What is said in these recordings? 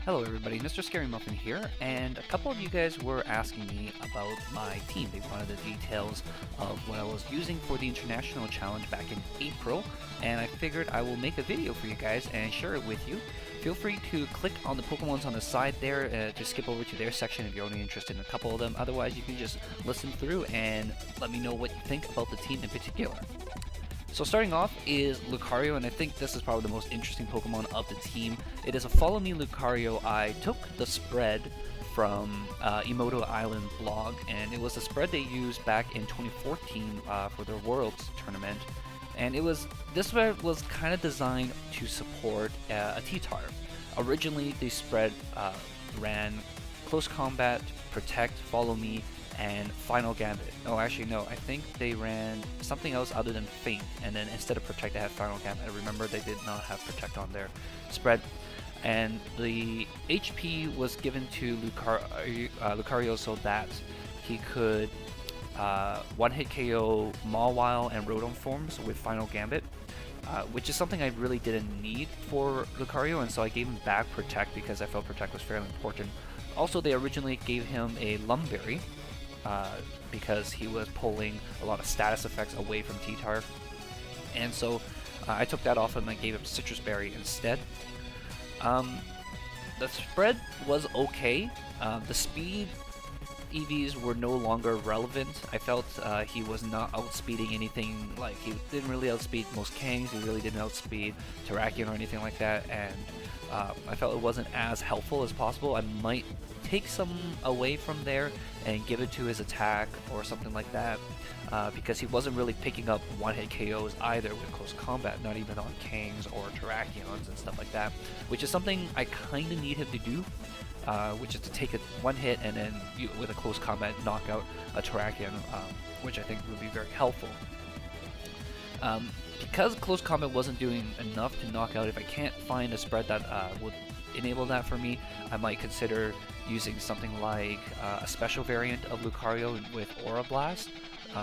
Hello everybody, Mr. Scary Muffin here, and a couple of you guys were asking me about my team. They wanted the details of what I was using for the International Challenge back in April, and I figured I will make a video for you guys and share it with you. Feel free to click on the Pokemons on the side there to skip over to their section if you're only interested in a couple of them. Otherwise, you can just listen through and let me know what you think about the team in particular. So starting off is Lucario, and I think this is probably the most interesting Pokemon of the team. It is a Follow Me Lucario. I took the spread from Emoto Island blog, and it was a spread they used back in 2014 for their Worlds tournament. And this spread was kind of designed to support a T-Tar. Originally, the spread ran Close Combat, Protect, Follow Me, and Final Gambit. Oh, actually no, I think they ran something else other than Feint, and then instead of Protect they had Final Gambit. I remember they did not have Protect on their spread. And the HP was given to Lucario so that he could one-hit KO Mawile and Rotom forms with Final Gambit, which is something I really didn't need for Lucario, and so I gave him back Protect because I felt Protect was fairly important. Also, they originally gave him a Lumberry, because he was pulling a lot of status effects away from T-Tar, and so I took that off and I gave him Sitrus Berry instead. The spread was okay. The speed EVs were no longer relevant. I felt he was not outspeeding anything. Like, he didn't really outspeed most Kangs, he really didn't outspeed Terrakion or anything like that, and I felt it wasn't as helpful as possible. I might take some away from there and give it to his attack or something like that, because he wasn't really picking up one-hit KOs either with Close Combat, not even on Kangs or Terrakions and stuff like that, which is something I kind of need him to do, which is to take a one hit and then with a Close Combat knock out a Terrakion, which I think would be very helpful. Because Close Combat wasn't doing enough to knock out, if I can't find a spread that would enable that for me, I might consider using something like a special variant of Lucario with Aura Blast,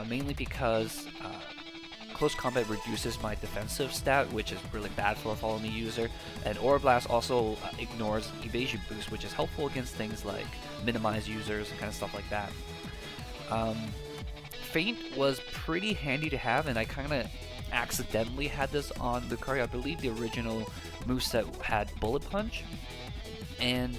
mainly because Close Combat reduces my defensive stat, which is really bad for a Follow Me user, and Aura Blast also ignores Evasion Boost, which is helpful against things like Minimize users and kind of stuff like that. Feint was pretty handy to have, and I kind of accidentally had this on Lucario. I believe the original moveset had Bullet Punch, and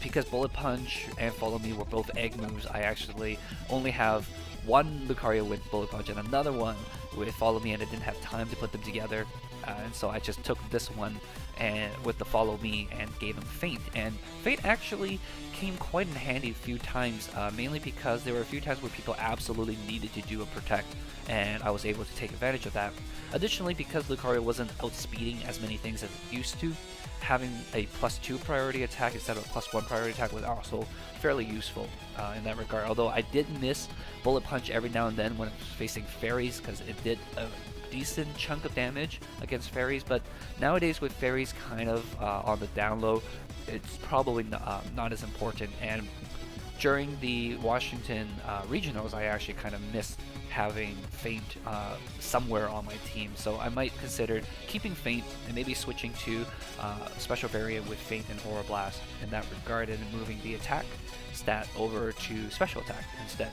because Bullet Punch and Follow Me were both egg moves, I actually only have one Lucario with Bullet Punch and another one with Follow Me, and I didn't have time to put them together, and so I just took this one and with the Follow Me and gave him Feint. And Feint actually came quite in handy a few times, mainly because there were a few times where people absolutely needed to do a Protect, and I was able to take advantage of that. Additionally, because Lucario wasn't outspeeding as many things as it used to, having a +2 priority attack instead of a +1 priority attack was also fairly useful in that regard. Although I did miss Bullet Punch every now and then when I was facing fairies, because it did a decent chunk of damage against fairies, but nowadays with fairies kind of on the down low, it's probably not as important. And during the Washington regionals, I actually kind of missed having Feint somewhere on my team, so I might consider keeping Feint and maybe switching to special variant with Feint and Aura Blast in that regard, and moving the attack stat over to special attack instead.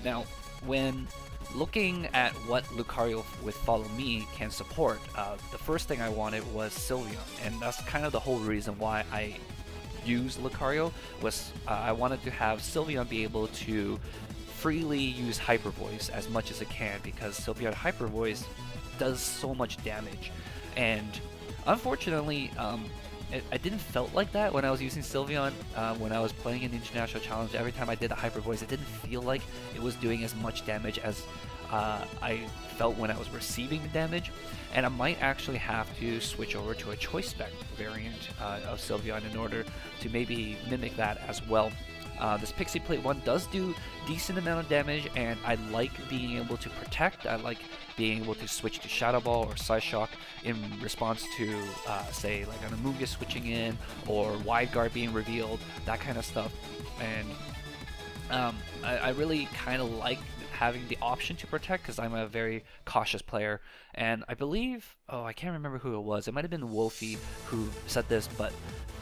Now, when looking at what Lucario with Follow Me can support, the first thing I wanted was Sylveon, and that's kind of the whole reason why I used Lucario. Was I wanted to have Sylveon be able to freely use Hyper Voice as much as it can, because Sylveon Hyper Voice does so much damage, and unfortunately I didn't felt like that when I was using Sylveon. When I was playing in the International Challenge, every time I did a Hyper Voice, it didn't feel like it was doing as much damage as I felt when I was receiving the damage, and I might actually have to switch over to a Choice Spec variant of Sylveon in order to maybe mimic that as well. This Pixilate one does do decent amount of damage, and I like being able to Protect. I like being able to switch to Shadow Ball or Psyshock in response to, say, like an Amoonguss switching in, or Wide Guard being revealed, that kind of stuff. And I really kind of like having the option to protect because I'm a very cautious player. And I believe, oh, I can't remember who it was. It might have been Wolfie who said this, but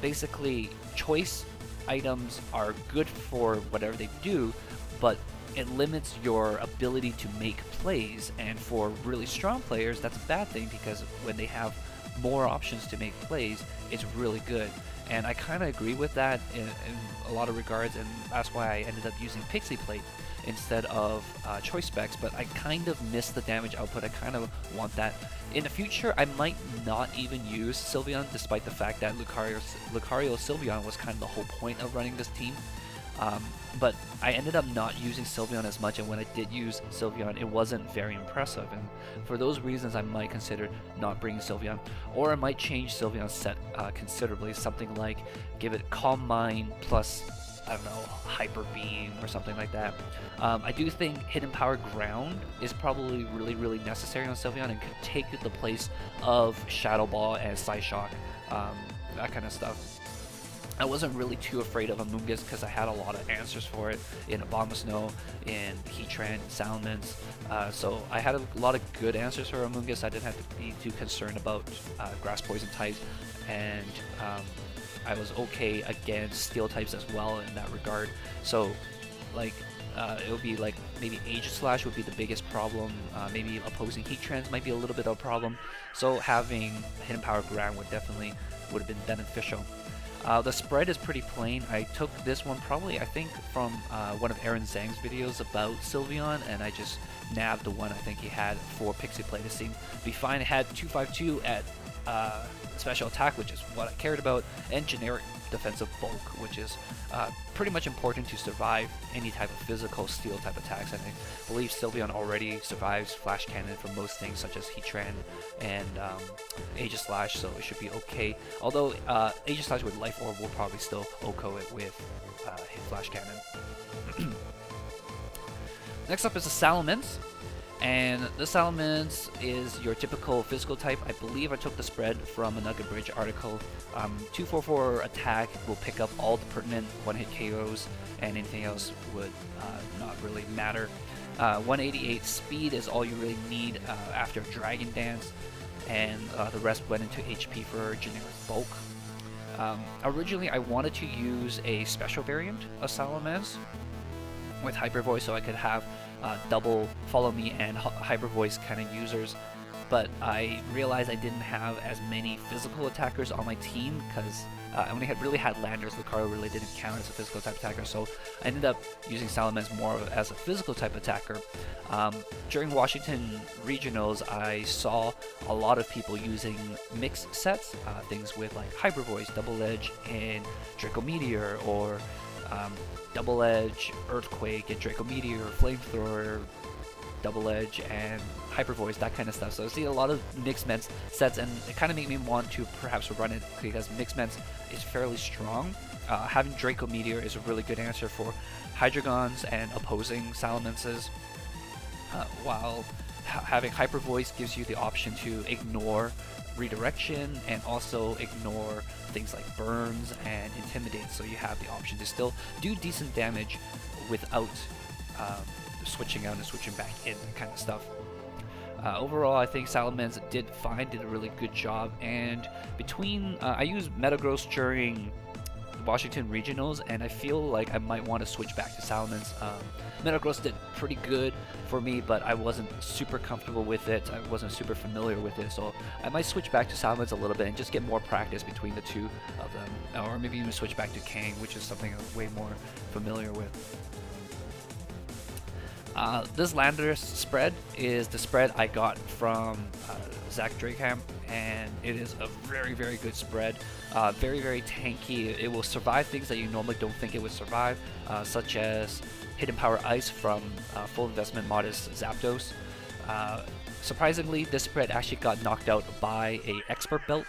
basically choice items are good for whatever they do, but it limits your ability to make plays, and for really strong players that's a bad thing because when they have more options to make plays, it's really good. And I kind of agree with that in a lot of regards, and that's why I ended up using Pixilate instead of choice specs, but I kind of miss the damage output. I kind of want that. In the future, I might not even use Sylveon, despite the fact that Lucario Sylveon was kind of the whole point of running this team. But I ended up not using Sylveon as much, and when I did use Sylveon, it wasn't very impressive, and for those reasons I might consider not bringing Sylveon, or I might change Sylveon's set considerably, something like give it Calm Mind plus, I don't know, Hyper Beam or something like that. I do think Hidden Power Ground is probably really necessary on Sylveon and could take the place of Shadow Ball and Psyshock, that kind of stuff. I wasn't really too afraid of Amoonguss because I had a lot of answers for it in Abomasnow, in Heatran, Salamence, so I had a lot of good answers for Amoonguss. I didn't have to be too concerned about Grass Poison types, and I was okay against Steel types as well in that regard. So like it would be like maybe Aegislash would be the biggest problem, maybe opposing Heatrans might be a little bit of a problem, so having Hidden Power Ground would have been beneficial. The spread is pretty plain. I took this one probably, I think, from one of Aaron Zhang's videos about Sylveon, and I just nabbed the one I think he had for Pixilate. It seemed to be fine. It had 252 at special attack, which is what I cared about, and generic defensive bulk, which is pretty much important to survive any type of physical steel type attacks. And I believe Sylveon already survives Flash Cannon for most things, such as Heatran and Aegislash, so it should be okay. Although Aegislash with Life Orb will probably still OHKO it with Flash Cannon. Next up is the Salamence. And the Salamence is your typical physical type. I believe I took the spread from a Nugget Bridge article. 244 attack will pick up all the pertinent one-hit KOs, and anything else would not really matter. 188 speed is all you really need after Dragon Dance, and the rest went into HP for generic bulk. Originally, I wanted to use a special variant of Salamence with Hyper Voice, so I could have double Follow Me and Hyper Voice kind of users, but I realized I didn't have as many physical attackers on my team because I only really had Landers. Lucario really didn't count as a physical type attacker, so I ended up using Salamence more as a physical type attacker. During Washington Regionals, I saw a lot of people using mixed sets, things with like Hyper Voice, Double Edge, and Draco Meteor, or Double Edge, Earthquake, and Draco Meteor, Flamethrower, Double Edge, and Hyper Voice, that kind of stuff. So I see a lot of mixed Ments sets, and it kind of made me want to perhaps run it because mixed Ments is fairly strong. Having Draco Meteor is a really good answer for Hydreigons and opposing Salamences, while having Hyper Voice gives you the option to ignore redirection and also ignore things like burns and intimidate, so you have the option to still do decent damage without switching out and switching back in kind of stuff. Overall, I think Salamence did a really good job, and between I used Metagross during Washington Regionals, and I feel like I might want to switch back to Salamence. Metagross did pretty good for me, but I wasn't super comfortable with it. I wasn't super familiar with it, so I might switch back to Salamence a little bit and just get more practice between the two of them, or maybe even switch back to Kang, which is something I'm way more familiar with. This Landorus spread is the spread I got from Zach Drakeham, and it is a very good spread. Very tanky. It will survive things that you normally don't think it would survive, such as Hidden Power Ice from Full Investment Modest Zapdos. Surprisingly, this spread actually got knocked out by a Expert Belt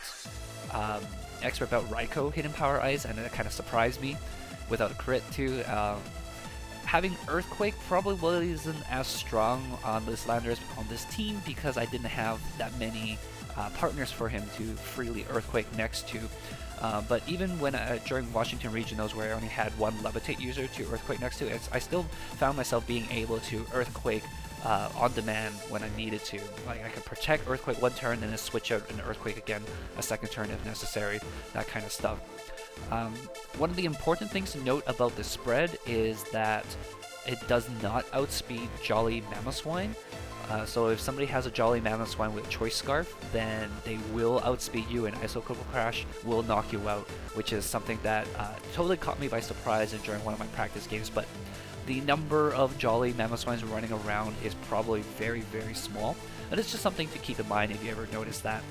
Raikou Hidden Power Ice, and it kind of surprised me without a crit too. Having Earthquake probably wasn't as strong on this Landorus on this team because I didn't have that many partners for him to freely Earthquake next to. But even when during Washington Regionals, where I only had one Levitate user to Earthquake next to it, I still found myself being able to Earthquake on demand when I needed to. Like, I could protect Earthquake one turn and then switch out an Earthquake again a second turn if necessary, that kind of stuff. One of the important things to note about this spread is that it does not outspeed Jolly Mamoswine. So if somebody has a Jolly Mamoswine with Choice Scarf, then they will outspeed you, and Icicle Crash will knock you out, which is something that totally caught me by surprise during one of my practice games. But the number of Jolly Mamoswines running around is probably very, very small, and it's just something to keep in mind if you ever notice that.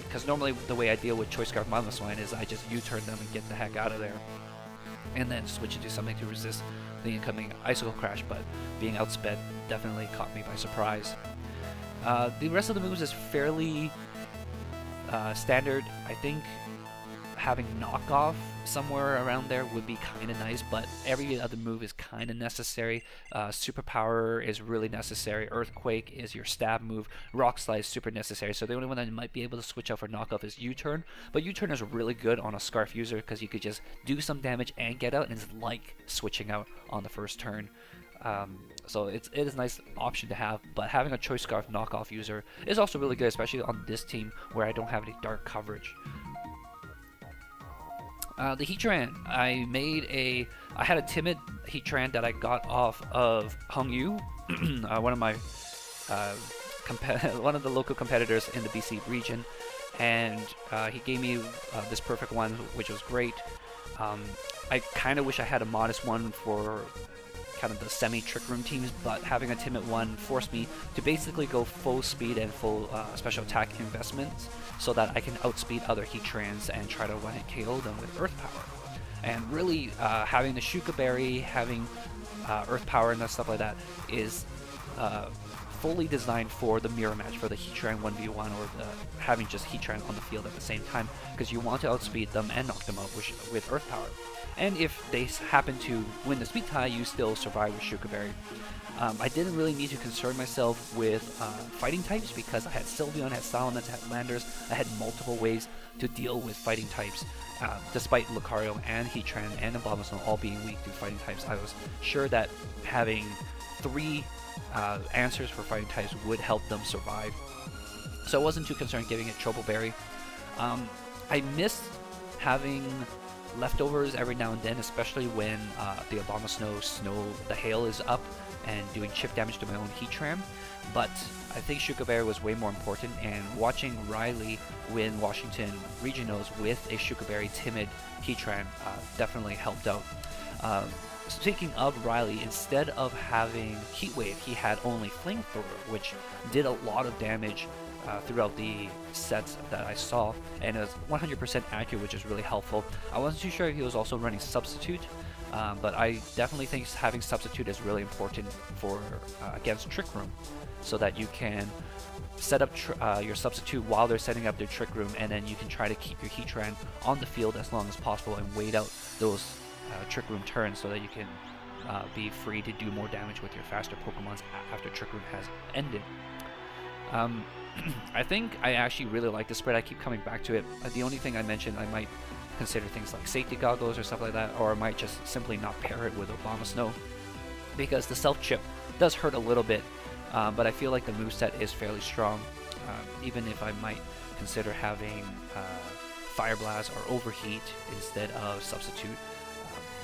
Because normally the way I deal with Choice Scarf Mamoswine is I just U-turn them and get the heck out of there, and then switch into something to resist the incoming Icicle Crash, but being outsped definitely caught me by surprise. The rest of the moves is fairly standard. I think having knockoff somewhere around there would be kind of nice, but every other move is kind of necessary. Superpower is really necessary. Earthquake is your stab move. Rock Slide is super necessary. So the only one that might be able to switch out for knockoff is U-turn, but U-turn is really good on a Scarf user because you could just do some damage and get out, and it's like switching out on the first turn. So it is a nice option to have, but having a Choice Scarf knockoff user is also really good, especially on this team where I don't have any dark coverage. The Heatran, I had a timid Heatran that I got off of Hung Yu, one of my one of the local competitors in the BC region, and he gave me this perfect one, which was great. I kind of wish I had a modest one for kind of the semi-trick room teams, but having a timid one forced me to basically go full speed and full special attack investments so that I can outspeed other Heatrans and try to one-hit KO them with Earth Power. And really, having the Shuka Berry, having Earth Power and stuff like that is fully designed for the mirror match, for the Heatran 1v1, or having just Heatran on the field at the same time, because you want to outspeed them and knock them out with Earth Power. And if they happen to win the speed tie, you still survive with Shuka Berry. I didn't really need to concern myself with fighting types because I had Sylveon, I had Salamence, I had Landorus. I had multiple ways to deal with fighting types. Despite Lucario and Heatran and Abomasnow all being weak to fighting types, I was sure that having 3 answers for fighting types would help them survive. So I wasn't too concerned giving it Tropical Berry. I missed having leftovers every now and then, especially when the Abomasnow the hail is up and doing chip damage to my own Heatran, but I think Shuka Berry was way more important, and watching Riley win Washington Regionals with a Shuka Berry timid Heatran definitely helped out. Speaking of Riley, instead of having Heat Wave, he had only Flamethrower, which did a lot of damage throughout the sets that I saw, and it was 100% accurate, which is really helpful. I wasn't too sure if he was also running Substitute, but I definitely think having Substitute is really important for against Trick Room, so that you can set up your Substitute while they're setting up their Trick Room, and then you can try to keep your Heatran on the field as long as possible and wait out those Trick Room turns so that you can be free to do more damage with your faster Pokemons after Trick Room has ended. I think I actually really like the spread. I keep coming back to it. The only thing I mentioned, I might consider things like safety goggles or stuff like that, or I might just simply not pair it with Abomasnow, because the self-chip does hurt a little bit, but I feel like the moveset is fairly strong, even if I might consider having Fire Blast or Overheat instead of Substitute,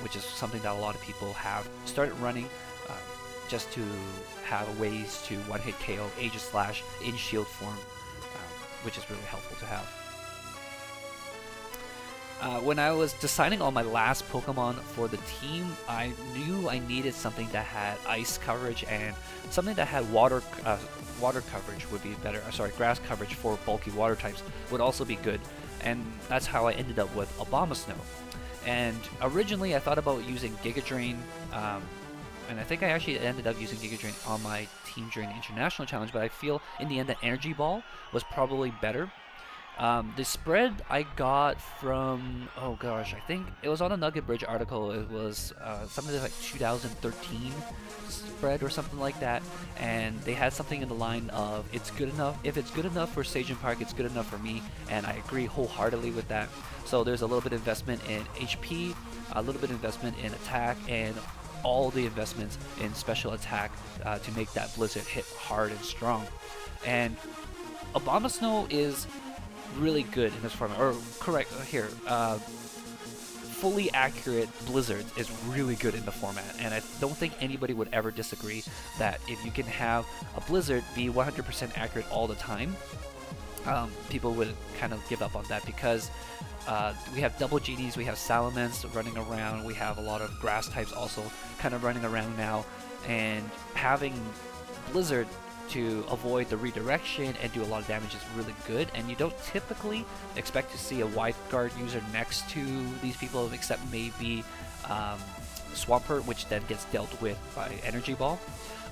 which is something that a lot of people have started running just to have ways to one-hit KO Aegis Slash in shield form, which is really helpful to have. When I was deciding on my last Pokemon for the team, I knew I needed something that had ice coverage, and something that had water coverage would be better. Sorry, grass coverage for bulky water types would also be good, and that's how I ended up with Abomasnow. And originally I thought about using Giga Drain, and I think I actually ended up using Giga Drain on my team during the International Challenge, but I feel in the end that Energy Ball was probably better, The spread I got from, oh gosh, I think it was on a Nugget Bridge article. It was something like 2013 spread or something like that, and they had something in the line of it's good enough. If it's good enough for Sage and Park, it's good enough for me, and I agree wholeheartedly with that. So there's a little bit of investment in HP, a little bit of investment in attack, and all the investments in special attack to make that Blizzard hit hard and strong. And Abomasnow is really good in this format, or correct here, fully accurate Blizzard is really good in the format, and I don't think anybody would ever disagree that if you can have a Blizzard be 100% accurate all the time, people would kind of give up on that, because we have double genies, we have Salamence running around, we have a lot of grass types also kind of running around now, and having Blizzard to avoid the redirection and do a lot of damage is really good, and you don't typically expect to see a wide guard user next to these people except maybe Swampert, which then gets dealt with by Energy Ball.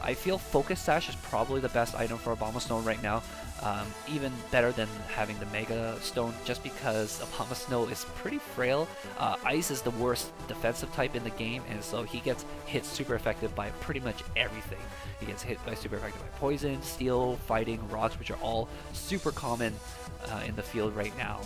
I feel Focus Sash is probably the best item for Abomasnow right now, even better than having the Mega Stone, just because Abomasnow is pretty frail. Ice is the worst defensive type in the game, and so he gets hit super effective by pretty much everything. He gets hit by super effective by poison, steel, fighting, rocks, which are all super common in the field right now.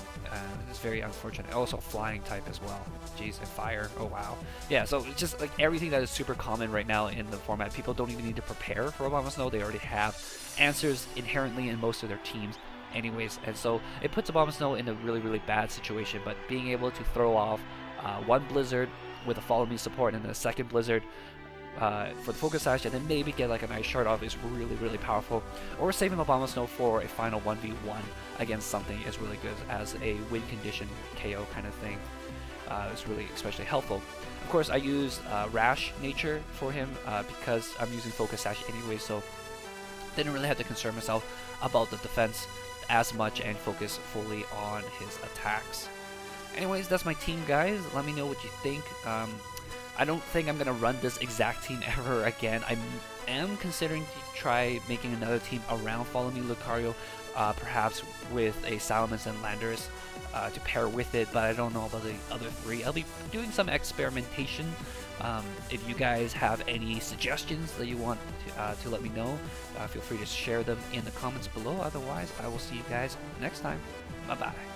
It's very unfortunate. Also flying type as well. Jeez, and fire. Oh wow. Yeah, so it's just like everything that is super common right now in the format. People don't even need to prepare for Abomasnow. They already have answers inherently in most of their teams anyways, and so it puts Abomasnow in a really, really bad situation. But being able to throw off one Blizzard with a Follow Me support and then a second Blizzard for the Focus Sash, and then maybe get like an Ice Shard off is really, really powerful. Or saving Abomasnow for a final 1v1 against something is really good as a win condition KO kind of thing. Is really especially helpful. Of course, I use Rash Nature for him because I'm using Focus Sash anyway, so didn't really have to concern myself about the defense as much and focus fully on his attacks. Anyways, that's my team, guys. Let me know what you think. I don't think I'm gonna run this exact team ever again. I am considering to try making another team around Follow Me Lucario, perhaps with a Salamence and Landorus to pair with it, but I don't know about the other three. I'll be doing some experimentation. If you guys have any suggestions that you want to let me know, feel free to share them in the comments below. Otherwise, I will see you guys next time. Bye-bye.